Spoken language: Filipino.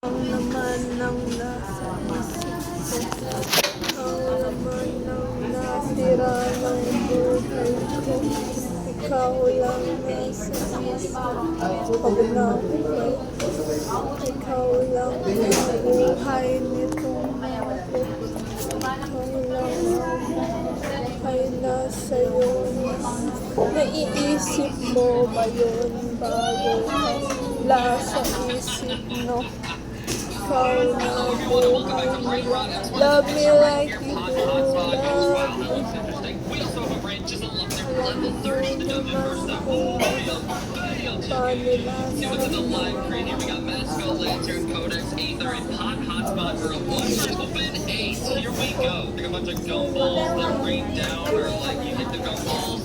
Ang naman ng nasa isip ko, ang laman ng natira ng buhay ko, ikaw lang nasa isip ko. Pagod na ako, ikaw lang ang buhay nitong ako. Ikaw lang ang buhay na sa'yo. Naiisip mo ba yun bago ka wala sa isip, no? Ikaw na buhay nila. Love me like you do, love me. Alam mo naman kung paano nila Here we go. Like a bunch of gumballs that rain down or like you hit the gumballs.